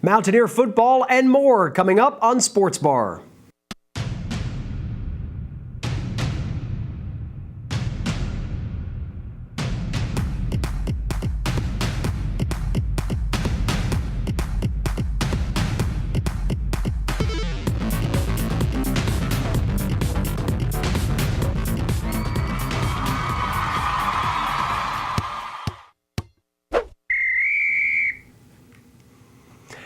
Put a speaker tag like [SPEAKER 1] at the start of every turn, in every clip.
[SPEAKER 1] Mountaineer football and more coming up on SportsBar.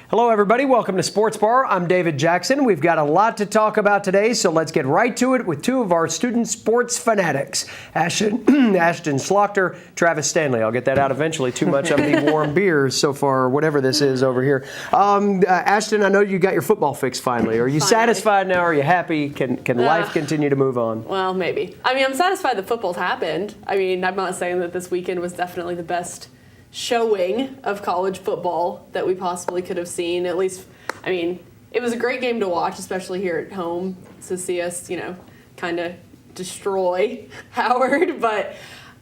[SPEAKER 1] Hello, everybody. Welcome to Sports Bar. I'm David Jackson. We've got a lot to talk about today, so let's get right to it with two of our student sports fanatics, Ashton Schlochter, Travis Stanley. I'll get that out eventually. Too much of the warm beers so far, whatever this is over here. Ashton, I know you got your football fix finally. Are you satisfied now? Are you happy? Can life continue to move on?
[SPEAKER 2] Well, maybe. I mean, I'm satisfied that football's happened. I mean, I'm not saying that this weekend was definitely the best showing of college football that we possibly could have seen. At least, I mean, it was a great game to watch, especially here at home, to see us, kind of destroy Howard. But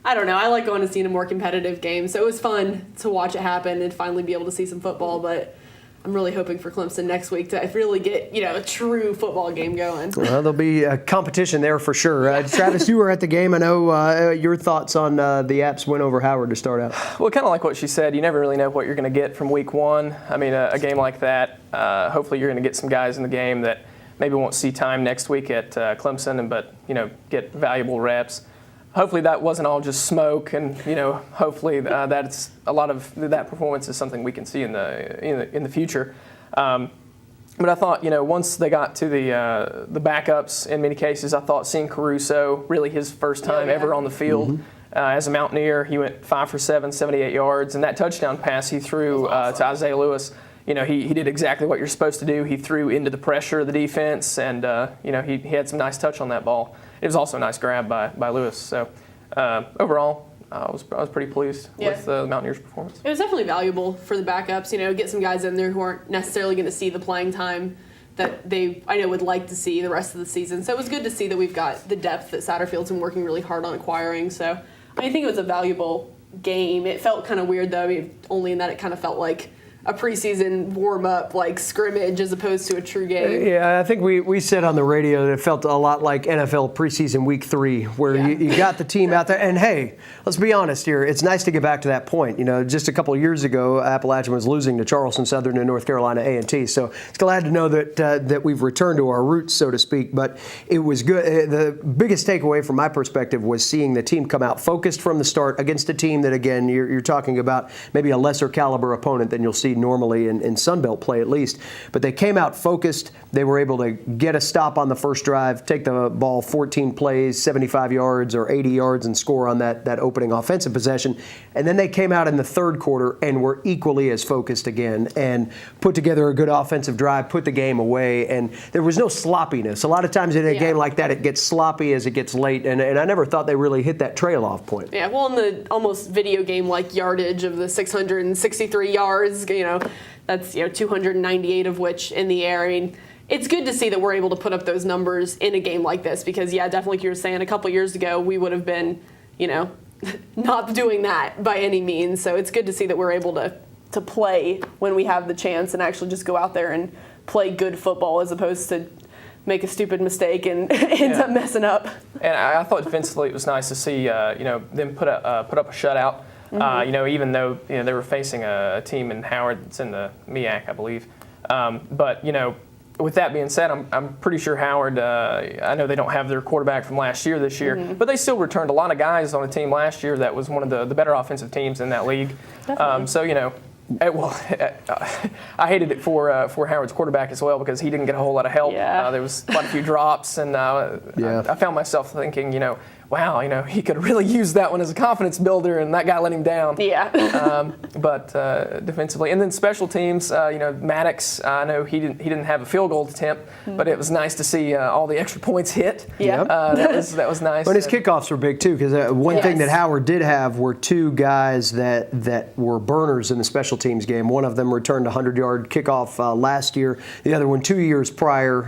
[SPEAKER 2] I don't know. I like going to see a more competitive game. So it was fun to watch it happen and finally be able to see some football. But I'm really hoping for Clemson next week to really get, a true football game going.
[SPEAKER 1] Well, there'll be a competition there for sure. Travis, you were at the game. I know your thoughts on the Apps win over Howard to start out.
[SPEAKER 3] Well, kind of like what she said, you never really know what you're going to get from week one. I mean, a game like that, hopefully you're going to get some guys in the game that maybe won't see time next week at Clemson, but, get valuable reps. Hopefully that wasn't all just smoke, and hopefully that's a lot of that performance is something we can see in the future. But I thought once they got to the backups, in many cases, I thought seeing Caruso, really his first time ever on the field as a Mountaineer, he went 5 for 7, 78 yards, and that touchdown pass he threw to Isaiah Lewis. He did exactly what you're supposed to do. He threw into the pressure of the defense, and he had some nice touch on that ball. It was also a nice grab by Lewis. So overall, I was pretty pleased with the Mountaineers' performance.
[SPEAKER 2] It was definitely valuable for the backups. Get some guys in there who aren't necessarily going to see the playing time that I would like to see the rest of the season. So it was good to see that we've got the depth that Satterfield's been working really hard on acquiring. So I think it was a valuable game. It felt kind of weird though. I mean, only in that it kind of felt like a preseason warm-up, like scrimmage, as opposed to a true game.
[SPEAKER 1] Yeah, I think we said on the radio that it felt a lot like NFL preseason week 3, where you got the team out there. And, hey, let's be honest here. It's nice to get back to that point. Just a couple of years ago, Appalachian was losing to Charleston Southern and North Carolina A&T. So it's glad to know that we've returned to our roots, so to speak. But it was good. The biggest takeaway from my perspective was seeing the team come out focused from the start against a team that, again, you're talking about maybe a lesser caliber opponent than you'll see normally in Sunbelt play at least. But they came out focused. They were able to get a stop on the first drive, take the ball 14 plays, 75 yards or 80 yards, and score on that opening offensive possession. And then they came out in the third quarter and were equally as focused again and put together a good offensive drive, put the game away, and there was no sloppiness. A lot of times in a game like that, it gets sloppy as it gets late, and I never thought they really hit that trail-off point.
[SPEAKER 2] Yeah, well, in the almost video game-like yardage of the 663 yards, that's 298 of which in the air. I mean, it's good to see that we're able to put up those numbers in a game like this because, definitely like you were saying, a couple years ago we would have been, not doing that by any means. So it's good to see that we're able to play when we have the chance and actually just go out there and play good football as opposed to make a stupid mistake and ends up messing up.
[SPEAKER 3] And I thought defensively it was nice to see them put up a shutout. Even though they were facing a team in Howard that's in the MEAC, I believe. But with that being said, I'm pretty sure Howard. I know they don't have their quarterback from last year this year, but they still returned a lot of guys on a team last year that was one of the better offensive teams in that league. I hated it for Howard's quarterback as well because he didn't get a whole lot of help. There was quite a few drops, and I found myself thinking, wow, he could really use that one as a confidence builder, and that guy let him down. But defensively, and then special teams, Maddox. I know he didn't have a field goal attempt, but it was nice to see all the extra points hit. That was nice.
[SPEAKER 1] But his kickoffs were big too, because one thing that Howard did have were two guys that were burners in the special teams game. One of them returned a 100-yard kickoff last year. The other one 2 years prior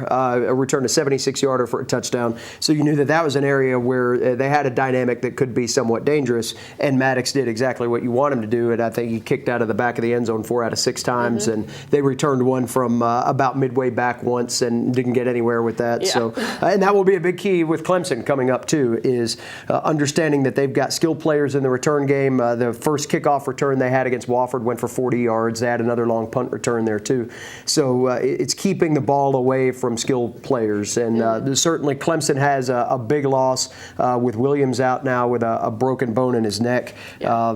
[SPEAKER 1] returned a 76-yarder for a touchdown. So you knew that was an area where they had a dynamic that could be somewhat dangerous, and Maddox did exactly what you want him to do, and I think he kicked out of the back of the end zone 4 out of 6 times, and they returned one from about midway back once and didn't get anywhere with that.
[SPEAKER 2] Yeah.
[SPEAKER 1] So, and that will be a big key with Clemson coming up too, is understanding that they've got skilled players in the return game. The first kickoff return they had against Wofford went for 40 yards. They had another long punt return there too. So it's keeping the ball away from skilled players. And certainly Clemson has a big loss with Williams out now with a broken bone in his neck.
[SPEAKER 2] Yeah.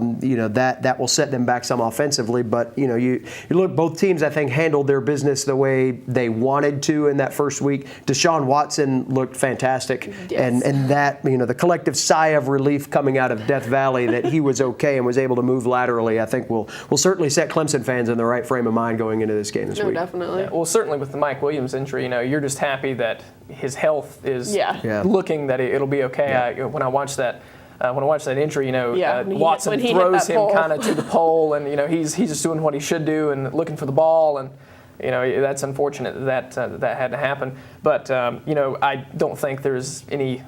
[SPEAKER 1] That will set them back some offensively. But you look, both teams I think handled their business the way they wanted to in that first week. Deshaun Watson looked fantastic,
[SPEAKER 2] Yes.
[SPEAKER 1] and that the collective sigh of relief coming out of Death Valley that he was okay and was able to move laterally, I think will certainly set Clemson fans in the right frame of mind going into this game this week.
[SPEAKER 2] Definitely.
[SPEAKER 3] Well, certainly with the Mike Williams injury, you're just happy that his health is looking that it'll be okay.
[SPEAKER 1] Yeah.
[SPEAKER 3] When I watched that injury, Watson
[SPEAKER 2] when he hit
[SPEAKER 3] throws
[SPEAKER 2] that
[SPEAKER 3] him
[SPEAKER 2] pole.
[SPEAKER 3] kind of to the pole, and he's just doing what he should do and looking for the ball, and that's unfortunate that had to happen. But I don't think there's any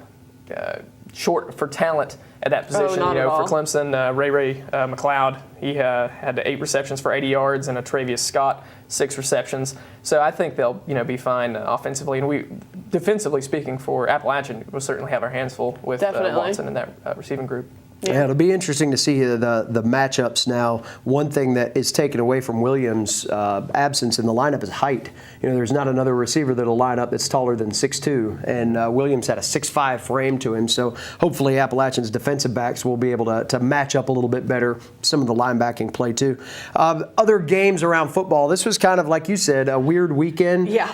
[SPEAKER 3] short for talent at that position.
[SPEAKER 2] not at all.
[SPEAKER 3] For Clemson, Ray McLeod, he had 8 receptions for 80 yards, and Travius Scott 6 receptions. So I think they'll be fine offensively, and we defensively speaking for Appalachian, we'll certainly have our hands full with Watson in that receiving group.
[SPEAKER 1] Yeah, it'll be interesting to see the matchups now. One thing that is taken away from Williams' absence in the lineup is height. There's not another receiver that'll line up that's taller than 6'2", and Williams had a 6'5" frame to him. So hopefully Appalachian's defensive backs will be able to match up a little bit better. Some of the linebacking play too. Other games around football. This was kind of like you said, a weird weekend.
[SPEAKER 2] Yeah.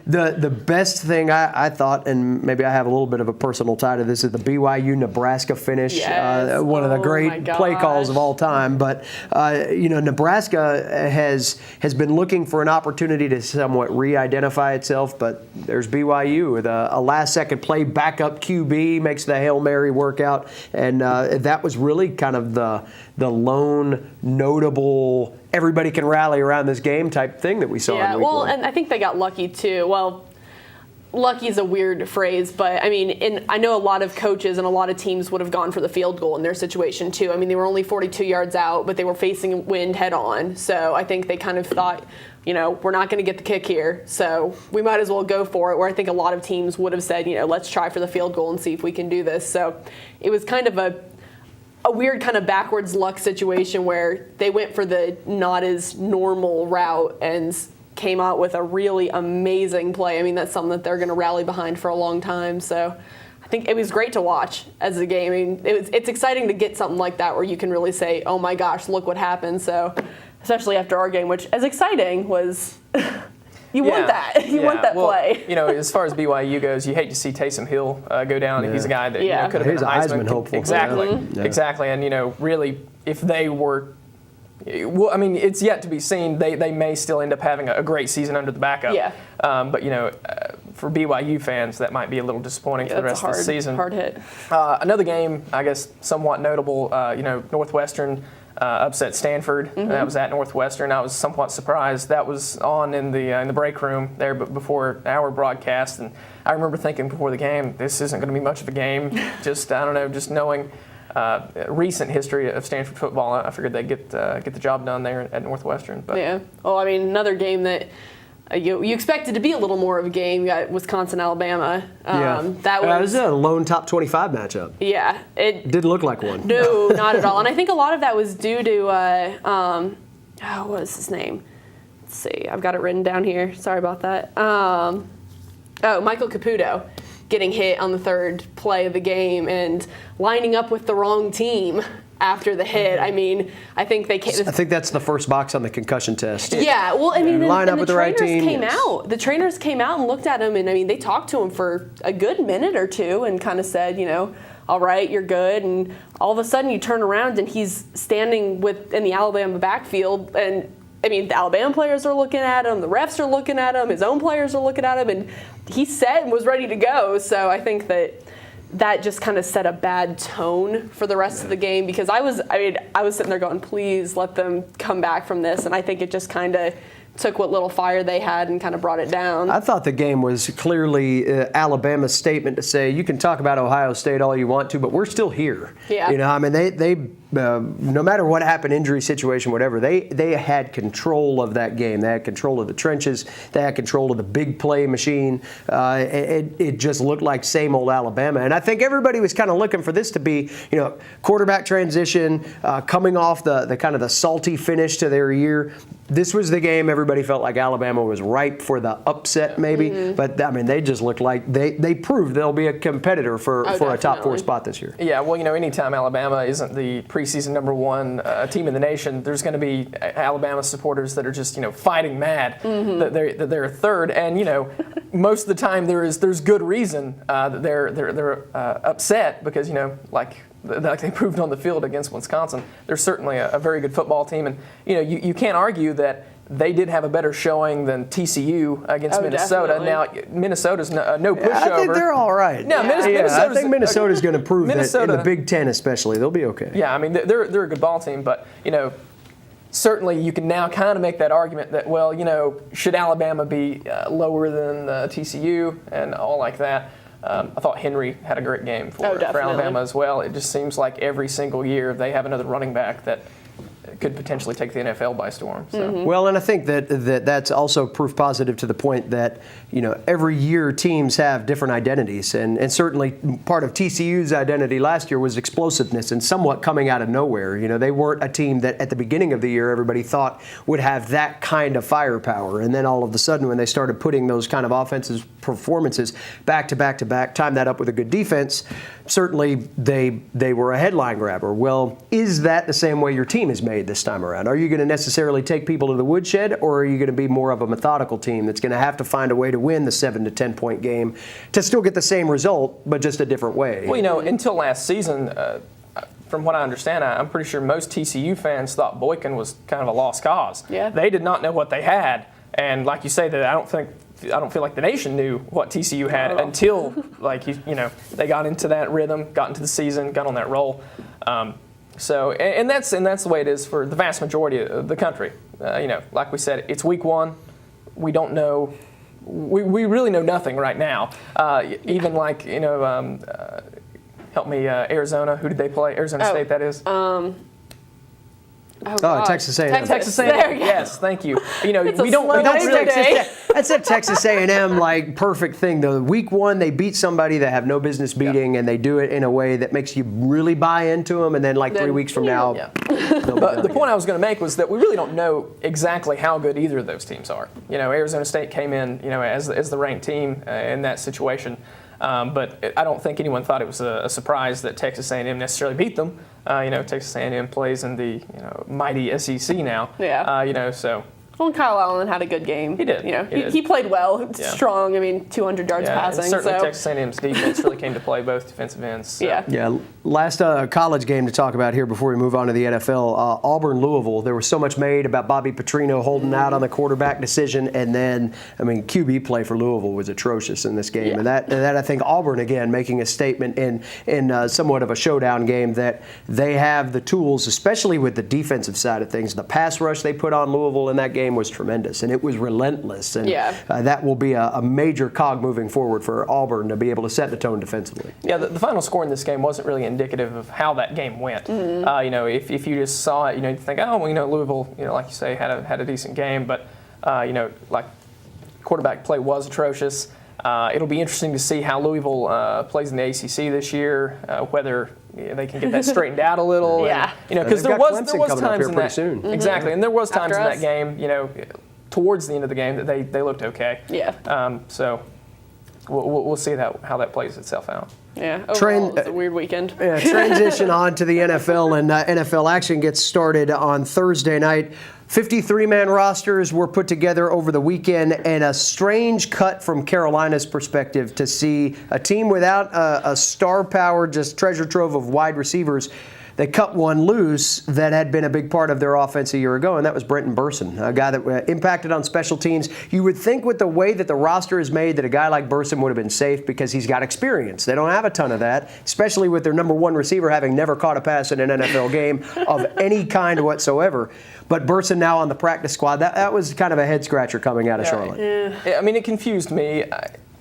[SPEAKER 1] The best thing I thought, and maybe I have a little bit of a personal tie to this, is the BYU Nebraska finish.
[SPEAKER 2] Yes.
[SPEAKER 1] One of the great play calls of all time. But, Nebraska has been looking for an opportunity to somewhat re-identify itself, but there's BYU with a last-second play, backup QB, makes the Hail Mary work out. And that was really kind of the lone notable, everybody can rally around this game type thing that we saw in week one.
[SPEAKER 2] And I think they got lucky, too. Well, lucky is a weird phrase, but I know a lot of coaches and a lot of teams would have gone for the field goal in their situation too. They were only 42 yards out, but they were facing wind head on. So I think they kind of thought, we're not going to get the kick here, so we might as well go for it. Where I think a lot of teams would have said, let's try for the field goal and see if we can do this. So it was kind of a weird kind of backwards luck situation where they went for the not as normal route and came out with a really amazing play. That's something that they're going to rally behind for a long time. So I think it was great to watch as a game. It's exciting to get something like that where you can really say, oh my gosh, look what happened. So especially after our game, which as exciting was, you want that. You want that play.
[SPEAKER 3] As far as BYU goes, you hate to see Taysom Hill go down. He's a guy that could have been a Heisman
[SPEAKER 1] hopeful.
[SPEAKER 3] Exactly.
[SPEAKER 1] Mm-hmm.
[SPEAKER 3] Exactly. And, really, if they were it's yet to be seen. They may still end up having a great season under the backup.
[SPEAKER 2] Yeah.
[SPEAKER 3] But for BYU fans, that might be a little disappointing for the rest of the season.
[SPEAKER 2] Hard hit.
[SPEAKER 3] Another game, I guess, somewhat notable. Northwestern upset Stanford.
[SPEAKER 2] Mm-hmm.
[SPEAKER 3] That was at Northwestern. I was somewhat surprised. That was on in the break room there, but before our broadcast. And I remember thinking before the game, this isn't going to be much of a game. Just knowing. Recent history of Stanford football, I figured they'd get the job done there at Northwestern. But.
[SPEAKER 2] Yeah. Well, another game that you expected to be a little more of a game. You got Wisconsin, Alabama. That was
[SPEAKER 1] a lone top 25 matchup.
[SPEAKER 2] Yeah. It
[SPEAKER 1] didn't look like one.
[SPEAKER 2] No, not at all. And I think a lot of that was due to what is his name? Let's see. I've got it written down here. Sorry about that. Michael Caputo getting hit on the third play of the game and lining up with the wrong team after the hit. I think they came.
[SPEAKER 1] I think that's the first box on the concussion test.
[SPEAKER 2] Yeah, well,
[SPEAKER 1] line up with the right team.
[SPEAKER 2] The trainers came out and looked at him, and they talked to him for a good minute or two and kind of said, all right, you're good. And all of a sudden you turn around and he's standing in the Alabama backfield, and the Alabama players are looking at him, the refs are looking at him, his own players are looking at him, and he said and was ready to go. So I think that just kind of set a bad tone for the rest of the game, because I was sitting there going, please let them come back from this. And I think it just kind of took what little fire they had and kind of brought it down.
[SPEAKER 1] I thought the game was clearly Alabama's statement to say, you can talk about Ohio State all you want to, but we're still here.
[SPEAKER 2] Yeah.
[SPEAKER 1] You know, I mean, they no matter what happened, injury situation, whatever, they had control of that game. They had control of the trenches. They had control of the big play machine. It just looked like same old Alabama. And I think everybody was kind of looking for this to be, you know, quarterback transition, coming off the kind of the salty finish to their year. This was the game everybody felt like Alabama was ripe for the upset, maybe. Mm-hmm. But, I mean, they just looked like they proved they'll be a competitor for a top 4 spot this year.
[SPEAKER 3] Yeah, well, you know, anytime Alabama isn't the preseason number 1 team in the nation, there's going to be Alabama supporters that are just, you know, fighting mad that they're third. And, you know, most of the time there's good reason that they're upset because, you know, like they proved on the field against Wisconsin, they're certainly a very good football team. And, you know, you can't argue that they did have a better showing than TCU against Minnesota.
[SPEAKER 2] Definitely.
[SPEAKER 3] Now, Minnesota's no pushover.
[SPEAKER 1] I think they're all right.
[SPEAKER 3] No,
[SPEAKER 1] I think Minnesota's going to prove that in the Big Ten especially, they'll be okay.
[SPEAKER 3] Yeah, I mean, they're a good ball team, but, you know, certainly you can now kind of make that argument that, well, you know, should Alabama be lower than TCU and all like that? I thought Henry had a great game for Alabama as well. It just seems like every single year they have another running back that could potentially take the NFL by storm. So.
[SPEAKER 2] Mm-hmm.
[SPEAKER 1] Well, and I think that's also proof positive to the point that, you know, every year teams have different identities. And certainly part of TCU's identity last year was explosiveness and somewhat coming out of nowhere. You know, they weren't a team that at the beginning of the year everybody thought would have that kind of firepower. And then all of a sudden when they started putting those kind of offensive performances back to back to back, time that up with a good defense, certainly they were a headline grabber. Well, is that the same way your team is made this time around? Are you going to necessarily take people to the woodshed, or are you going to be more of a methodical team that's going to have to find a way to win the 7 to 10 point game to still get the same result, but just a different way?
[SPEAKER 3] Well, you know, until last season, from what I understand, I'm pretty sure most TCU fans thought Boykin was kind of a lost cause.
[SPEAKER 2] Yeah.
[SPEAKER 3] They did not know what they had, and like you say, that I don't feel like the nation knew what TCU had until, like, you know, they got into that rhythm, got into the season, got on that roll. So, and that's the way it is for the vast majority of the country. You know, like we said, it's week 1. We don't know. We really know nothing right now. Even like, you know, help me, Arizona. Who did they play? Arizona State, that is.
[SPEAKER 1] Texas A&M.
[SPEAKER 3] Texas A&M. Yes, thank you. You know, we don't
[SPEAKER 2] really.
[SPEAKER 1] That's a Texas A&M like perfect thing though. Week 1 they beat somebody they have no business beating, and they do it in a way that makes you really buy into them. And then 3 weeks from now,
[SPEAKER 3] But the point I was going to make was that we really don't know exactly how good either of those teams are. You know, Arizona State came in, you know, as the ranked team in that situation. But I don't think anyone thought it was a surprise that Texas A&M necessarily beat them. You know, Texas A&M plays in the mighty SEC now.
[SPEAKER 2] Yeah.
[SPEAKER 3] You know, so.
[SPEAKER 2] Well, Kyle Allen had a good game.
[SPEAKER 3] He did.
[SPEAKER 2] You know,
[SPEAKER 3] He
[SPEAKER 2] he played well, strong. I mean, 200 yards passing.
[SPEAKER 3] And certainly
[SPEAKER 2] so.
[SPEAKER 3] Texas A&M's defense really came to play, both defensive ends. So.
[SPEAKER 2] Yeah.
[SPEAKER 1] Last college game to talk about here before we move on to the NFL, Auburn-Louisville. There was so much made about Bobby Petrino holding out on the quarterback decision, and then, I mean, QB play for Louisville was atrocious in this game.
[SPEAKER 2] Yeah.
[SPEAKER 1] And that I think Auburn, again, making a statement in somewhat of a showdown game that they have the tools, especially with the defensive side of things. The pass rush they put on Louisville in that game was tremendous, and it was relentless. And that will be a major cog moving forward for Auburn to be able to set the tone defensively.
[SPEAKER 3] Yeah, the final score in this game wasn't really indicative of how that game went.
[SPEAKER 2] Mm-hmm.
[SPEAKER 3] You know, if you just saw it, you know, you'd think, oh, well, you know, Louisville, you know, like you say, had a decent game, but you know, like quarterback play was atrocious. It'll be interesting to see how Louisville plays in the ACC this year, whether they can get that straightened out a little.
[SPEAKER 2] Yeah.
[SPEAKER 3] And, you know, because there was times in that
[SPEAKER 1] soon.
[SPEAKER 3] Exactly, and there was times
[SPEAKER 2] After
[SPEAKER 3] in
[SPEAKER 2] us.
[SPEAKER 3] that game, you know, towards the end of the game that they looked okay.
[SPEAKER 2] Yeah.
[SPEAKER 3] So we'll see how that plays itself out.
[SPEAKER 2] Yeah. Overall, it's a weird weekend.
[SPEAKER 1] Yeah, transition on to the NFL, and NFL action gets started on Thursday night. 53-man rosters were put together over the weekend, and a strange cut from Carolina's perspective to see a team without a star power, just treasure trove of wide receivers. they cut one loose that had been a big part of their offense a year ago, and that was Brenton Burson, a guy that impacted on special teams. You would think with the way that the roster is made that a guy like Burson would have been safe because he's got experience. They don't have a ton of that, especially with their number one receiver having never caught a pass in an NFL game of any kind whatsoever. But Burson now on the practice squad, that was kind of a head-scratcher coming out of Charlotte.
[SPEAKER 3] Yeah. I mean, it confused me.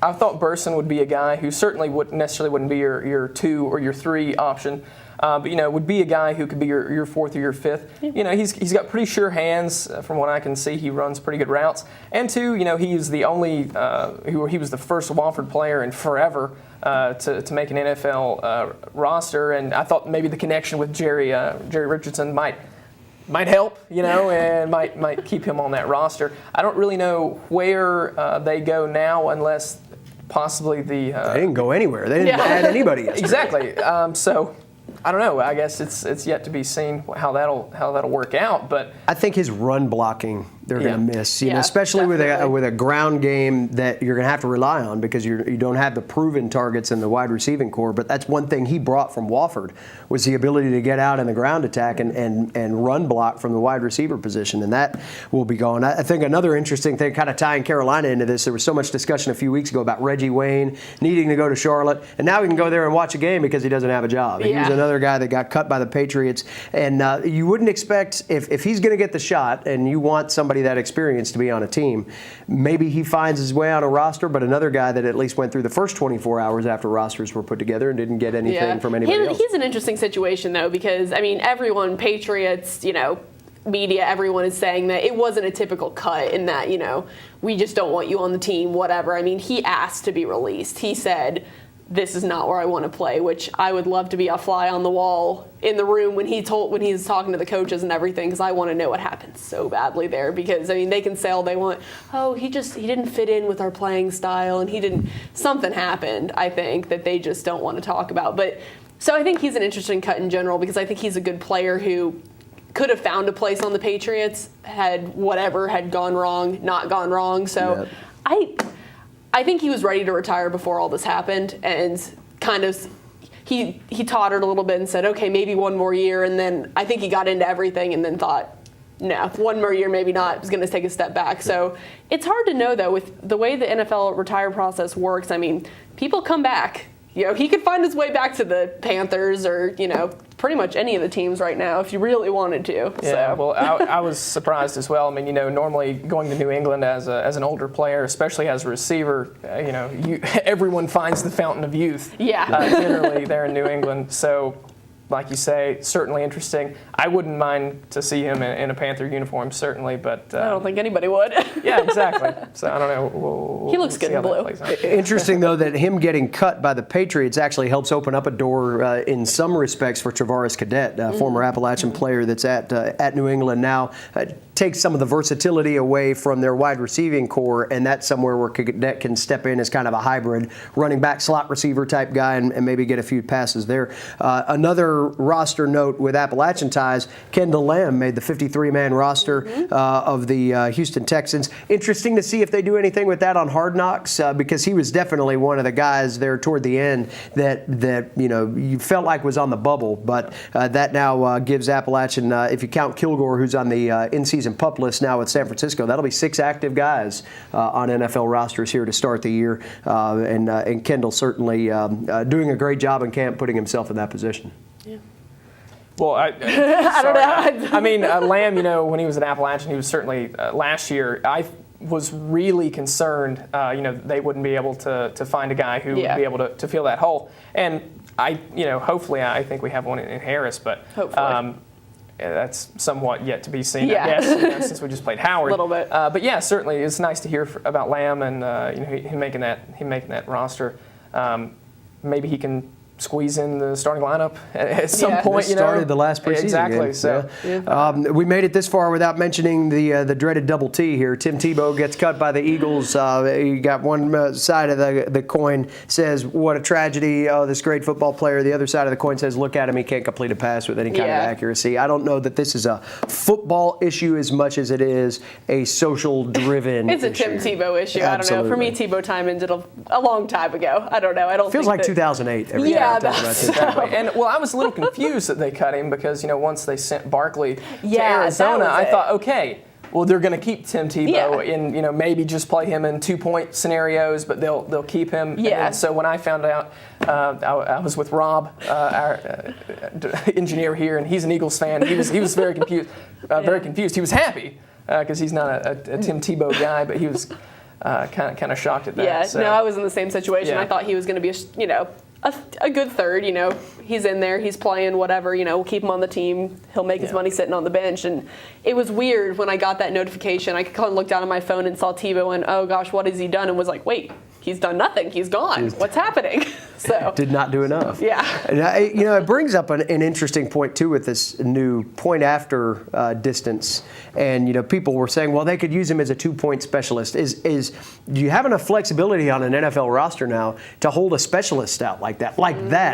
[SPEAKER 3] I thought Burson would be a guy who certainly wouldn't be your 2 or your 3 option. But, would be a guy who could be your 4th or your 5th. He's got pretty sure hands from what I can see. He runs pretty good routes. And 2, he's the only, he was the first Wofford player in forever to make an NFL roster. And I thought maybe the connection with Jerry Richardson might help, and might keep him on that roster. I don't really know where they go now unless possibly they
[SPEAKER 1] didn't go anywhere. They didn't add anybody yesterday.
[SPEAKER 3] Exactly. So I don't know. I guess it's yet to be seen how that'll work out. But
[SPEAKER 1] I think his run blocking they're going to miss, especially
[SPEAKER 2] definitely.
[SPEAKER 1] with a ground game that you're going to have to rely on because you don't have the proven targets in the wide receiving core. But that's one thing he brought from Wofford was the ability to get out in the ground attack and run block from the wide receiver position, and that will be gone. I think another interesting thing, kind of tying Carolina into this, there was so much discussion a few weeks ago about Reggie Wayne needing to go to Charlotte, and now he can go there and watch a game because he doesn't have a job.
[SPEAKER 2] Yeah.
[SPEAKER 1] He was another guy that got cut by the Patriots, and you wouldn't expect if he's going to get the shot and you want somebody that experienced to be on a team, maybe he finds his way on a roster, but another guy that at least went through the first 24 hours after rosters were put together and didn't get anything from anybody else.
[SPEAKER 2] He's an interesting situation, though, because, everyone, Patriots, media, everyone is saying that it wasn't a typical cut in that, we just don't want you on the team, whatever. He asked to be released. He said, this is not where I want to play, which I would love to be a fly on the wall in the room when he's talking to the coaches and everything, because I want to know what happened so badly there. Because they can say all they want, he didn't fit in with our playing style and something happened, I think, that they just don't want to talk about. But so I think he's an interesting cut in general because I think he's a good player who could have found a place on the Patriots had whatever had gone wrong, not gone wrong. So I think he was ready to retire before all this happened, and kind of he tottered a little bit and said, okay, maybe one more year, and then I think he got into everything and then thought, no, one more year, maybe not. He's going to take a step back. So it's hard to know, though, with the way the NFL retire process works. People come back. He could find his way back to the Panthers or, pretty much any of the teams right now if you really wanted to.
[SPEAKER 3] Yeah,
[SPEAKER 2] so.
[SPEAKER 3] well, I was surprised as well. Normally going to New England as an older player, especially as a receiver, everyone finds the fountain of youth.
[SPEAKER 2] Yeah.
[SPEAKER 3] Generally there in New England. So, like you say, certainly interesting. I wouldn't mind to see him in a Panther uniform, certainly, but
[SPEAKER 2] I don't think anybody would.
[SPEAKER 3] Yeah, exactly. So I don't know.
[SPEAKER 2] He looks good in blue.
[SPEAKER 1] Interesting, though, that him getting cut by the Patriots actually helps open up a door in some respects for Tavarez Cadet, former Appalachian player that's at New England now. Takes some of the versatility away from their wide receiving core, and that's somewhere where Cadet can step in as kind of a hybrid running back slot receiver type guy and maybe get a few passes there. Another roster note with Appalachian ties, Kendall Lamb made the 53-man roster of the Houston Texans. Interesting to see if they do anything with that on Hard Knocks because he was definitely one of the guys there toward the end that you felt like was on the bubble, but that now gives Appalachian, if you count Kilgore, who's on the in-season PUP list now with San Francisco, that'll be 6 active guys on NFL rosters here to start the year, and Kendall certainly doing a great job in camp putting himself in that position.
[SPEAKER 3] Yeah. Well, I don't know. Lamb, when he was at Appalachian, he was certainly last year. I was really concerned, they wouldn't be able to find a guy who would be able to fill that hole. And hopefully, I think we have one in Harris, but
[SPEAKER 2] hopefully.
[SPEAKER 3] That's somewhat yet to be seen, I guess, since we just played Howard.
[SPEAKER 2] A little bit.
[SPEAKER 3] But yeah, certainly it's nice to hear about Lamb and him making that roster. Maybe he can squeeze in the starting lineup at some point.
[SPEAKER 1] Started the last preseason
[SPEAKER 3] exactly.
[SPEAKER 1] game.
[SPEAKER 3] So
[SPEAKER 1] we made it this far without mentioning the dreaded double T here. Tim Tebow gets cut by the Eagles. He got one side of the coin says, what a tragedy, this great football player. The other side of the coin says, look at him, he can't complete a pass with any kind of accuracy. I don't know that this is a football issue as much as it is a social-driven
[SPEAKER 2] issue. It's a Tim Tebow issue. Absolutely. I don't know. For me, Tebow time ended a long time ago. I don't know.
[SPEAKER 1] Feels like 2008.
[SPEAKER 2] Yeah,
[SPEAKER 1] talking about Tim
[SPEAKER 3] Exactly.
[SPEAKER 1] Tebow.
[SPEAKER 3] And well, I was a little confused that they cut him because once they sent Barkley to
[SPEAKER 2] Yeah,
[SPEAKER 3] Arizona,
[SPEAKER 2] that was
[SPEAKER 3] I
[SPEAKER 2] it.
[SPEAKER 3] thought, okay, well they're going to keep Tim Tebow
[SPEAKER 2] Yeah.
[SPEAKER 3] in maybe just play him in 2-point scenarios, but they'll keep him. And
[SPEAKER 2] Yeah.
[SPEAKER 3] then, so when I found out, I was with Rob, our engineer here, and he's an Eagles fan. He was very confused. Very confused. He was happy because he's not a Tim Tebow guy, but he was kind of shocked at that.
[SPEAKER 2] Yeah,
[SPEAKER 3] so.
[SPEAKER 2] no, I was in the same situation.
[SPEAKER 3] Yeah.
[SPEAKER 2] I thought he was going to be a good third. He's in there, he's playing, whatever. We'll keep him on the team. He'll make his money sitting on the bench. And it was weird when I got that notification. I kind of looked down at my phone and saw Tebow and, oh gosh, what has he done? And was like, wait, he's done nothing. He's gone. What's happening? So
[SPEAKER 1] Did not do enough.
[SPEAKER 2] Yeah.
[SPEAKER 1] And it brings up an interesting point too with this new point after distance, and people were saying, well, they could use him as a 2-point specialist. Is do you have enough flexibility on an NFL roster now to hold a specialist out like that?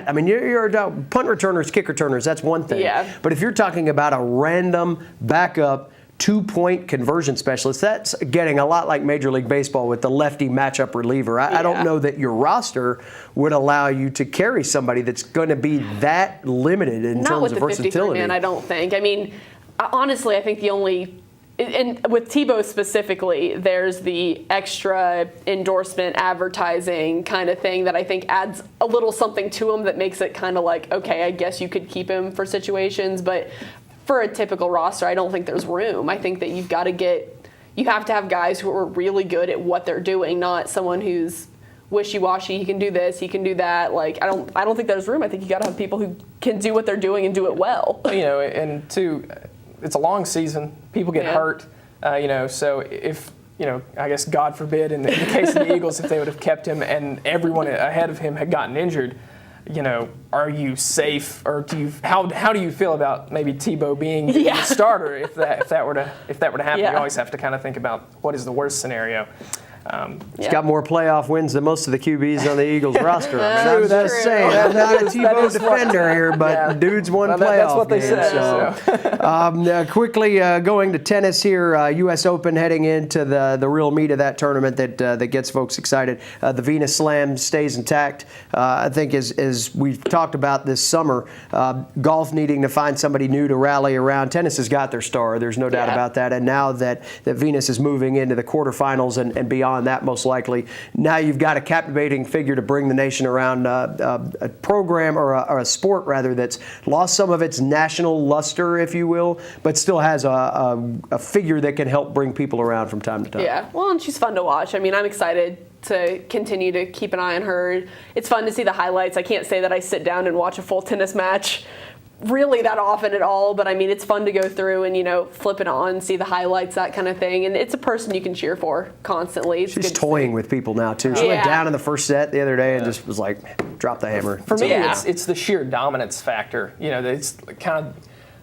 [SPEAKER 1] I mean, you're punt returners, kick returners. That's one thing.
[SPEAKER 2] Yeah.
[SPEAKER 1] But if you're talking about a random backup 2-point conversion specialist, that's getting a lot like Major League Baseball with the lefty matchup reliever. I don't know that your roster would allow you to carry somebody that's going to be that limited in
[SPEAKER 2] not
[SPEAKER 1] terms
[SPEAKER 2] with
[SPEAKER 1] of
[SPEAKER 2] the 53
[SPEAKER 1] versatility.
[SPEAKER 2] man, I don't think. I mean, honestly, I think the only. And with Tebow specifically, there's the extra endorsement advertising kind of thing that I think adds a little something to him that makes it kind of like, okay, I guess you could keep him for situations, but for a typical roster, I don't think there's room. I think that you have to have guys who are really good at what they're doing, not someone who's wishy-washy. He can do this, he can do that. I don't think there's room. I think you got to have people who can do what they're doing and do it well.
[SPEAKER 3] And two, it's a long season. People get hurt. So if I guess God forbid, in the case of the Eagles, if they would have kept him and everyone ahead of him had gotten injured, are you safe, or how do you feel about maybe Tebow being the starter if that were to happen?
[SPEAKER 2] Yeah.
[SPEAKER 3] You always have to kind of think about what is the worst scenario.
[SPEAKER 1] He's got more playoff wins than most of the QBs on the Eagles roster. I mean,
[SPEAKER 2] True,
[SPEAKER 1] I'm just
[SPEAKER 2] true.
[SPEAKER 1] saying, I'm not a
[SPEAKER 3] That
[SPEAKER 1] Tebow
[SPEAKER 3] is
[SPEAKER 1] defender here, but dude's won playoff
[SPEAKER 3] That's what they
[SPEAKER 1] games.
[SPEAKER 3] said.
[SPEAKER 1] Quickly going to tennis here, U.S. Open heading into the real meat of that tournament that gets folks excited. The Venus Slam stays intact. I think as we've talked about this summer, golf needing to find somebody new to rally around. Tennis has got their star. There's no doubt about that. And now that Venus is moving into the quarterfinals and beyond that, most likely, now you've got a captivating figure to bring the nation around a program or a sport rather that's lost some of its national luster, if you will, but still has a figure that can help bring people around from time to time.
[SPEAKER 2] Yeah, well, and she's fun to watch. I mean, I'm excited to continue to keep an eye on her. It's fun to see the highlights. I can't say that I sit down and watch a full tennis match really that often at all, but I mean, it's fun to go through and, flip it on, see the highlights, that kind of thing. And it's a person you can cheer for constantly. It's
[SPEAKER 1] She's
[SPEAKER 2] good
[SPEAKER 1] toying with people now, too. She went down in the first set the other day and just was like, drop the hammer.
[SPEAKER 3] For me, it's the sheer dominance factor. It's kind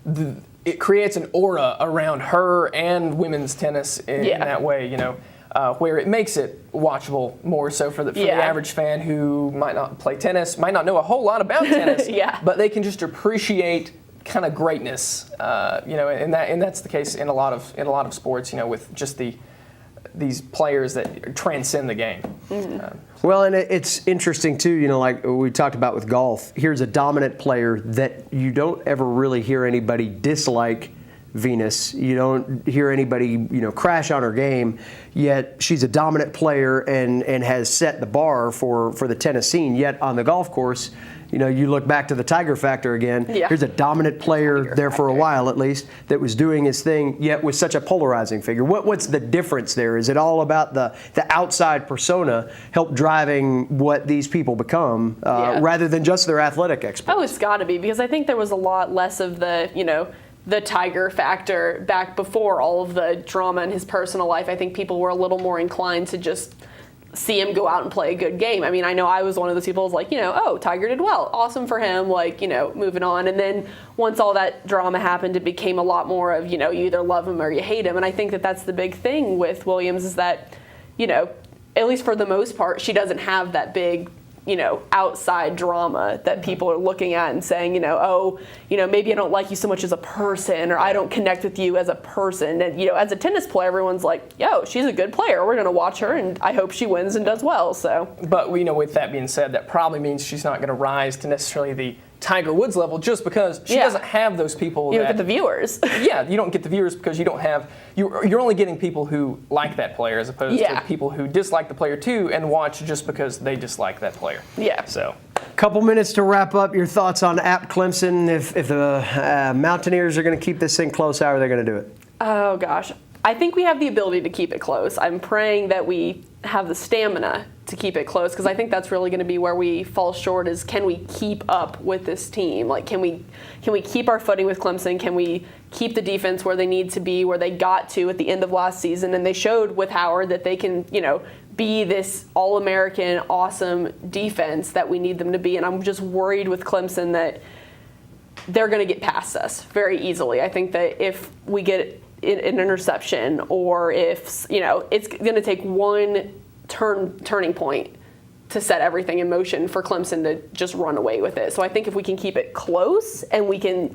[SPEAKER 3] of it creates an aura around her and women's tennis in that way. Where it makes it watchable more so for the average fan who might not play tennis, might not know a whole lot about tennis, but they can just appreciate kind of greatness, and that's the case in a lot of sports, with just these players that transcend the game.
[SPEAKER 2] Mm-hmm.
[SPEAKER 1] Well, and it's interesting too, like we talked about with golf. Here's a dominant player that you don't ever really hear anybody dislike. Venus, you don't hear anybody, crash on her game, yet she's a dominant player and has set the bar for the tennis scene. Yet on the golf course, you look back to the Tiger factor again. Yeah. Here's a dominant player there for a while, at least, that was doing his thing, yet was such a polarizing figure. What's the difference there? Is it all about the outside persona help driving what these people become, rather than just their athletic exploits?
[SPEAKER 2] Oh, it's got to be, because I think there was a lot less of the Tiger factor back before all of the drama in his personal life. I think people were a little more inclined to just see him go out and play a good game. I mean, I know I was one of those people who was like, oh, Tiger did well. Awesome for him, moving on. And then once all that drama happened, it became a lot more of, you either love him or you hate him. And I think that that's the big thing with Williams is that, at least for the most part, she doesn't have that big outside drama that people are looking at and saying, maybe I don't like you so much as a person, or I don't connect with you as a person. And, as a tennis player, everyone's like, yo, she's a good player. We're going to watch her, and I hope she wins and does well. So,
[SPEAKER 3] but with that being said, that probably means she's not going to rise to necessarily the Tiger Woods level, just because she doesn't have those people.
[SPEAKER 2] You don't get the viewers.
[SPEAKER 3] Yeah, you don't get the viewers because you don't have. You're only getting people who like that player as opposed to people who dislike the player too and watch just because they dislike that player.
[SPEAKER 2] Yeah.
[SPEAKER 3] So.
[SPEAKER 1] Couple minutes to wrap up. Your thoughts on App Clemson. If the Mountaineers are going to keep this thing close, how are they going to do it?
[SPEAKER 2] Oh gosh, I think we have the ability to keep it close. I'm praying that we have the stamina to keep it close, because I think that's really going to be where we fall short, is can we keep up with this team? Like, can we keep our footing with Clemson? Can we keep the defense where they need to be, where they got to at the end of last season? And they showed with Howard that they can, be this all-American, awesome defense that we need them to be. And I'm just worried with Clemson that they're going to get past us very easily. I think that if we get an interception, or if, it's going to take one turning point to set everything in motion for Clemson to just run away with it. So I think if we can keep it close and we can,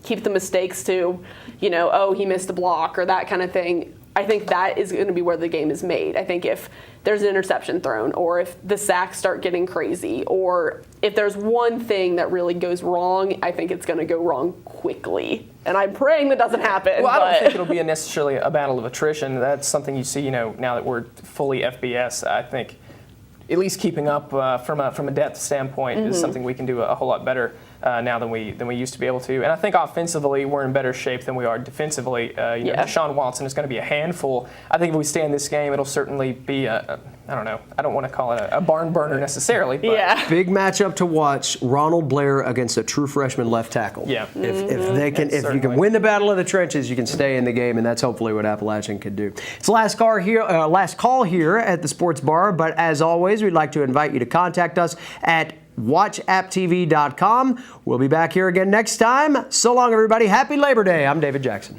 [SPEAKER 2] keep the mistakes to, oh, he missed a block or that kind of thing, I think that is going to be where the game is made. I think if there's an interception thrown, or if the sacks start getting crazy, or if there's one thing that really goes wrong, I think it's going to go wrong quickly. And I'm praying that doesn't happen.
[SPEAKER 3] Well, I don't think it'll be necessarily a battle of attrition. That's something you see, now that we're fully FBS. I think at least keeping up from a depth standpoint is something we can do a whole lot better now than we used to be able to. And I think offensively we're in better shape than we are defensively. Deshaun Watson is going to be a handful. I think if we stay in this game, it'll certainly be I don't know. I don't want to call it a barn burner necessarily. But
[SPEAKER 1] big matchup to watch: Ronald Blair against a true freshman left tackle.
[SPEAKER 3] Yeah.
[SPEAKER 1] If you can win the battle of the trenches, you can stay in the game, and that's hopefully what Appalachian could do. It's the last call here at the Sports Bar. But as always, we'd like to invite you to contact us at watchapptv.com. We'll be back here again next time. So long, everybody. Happy Labor Day. I'm David Jackson.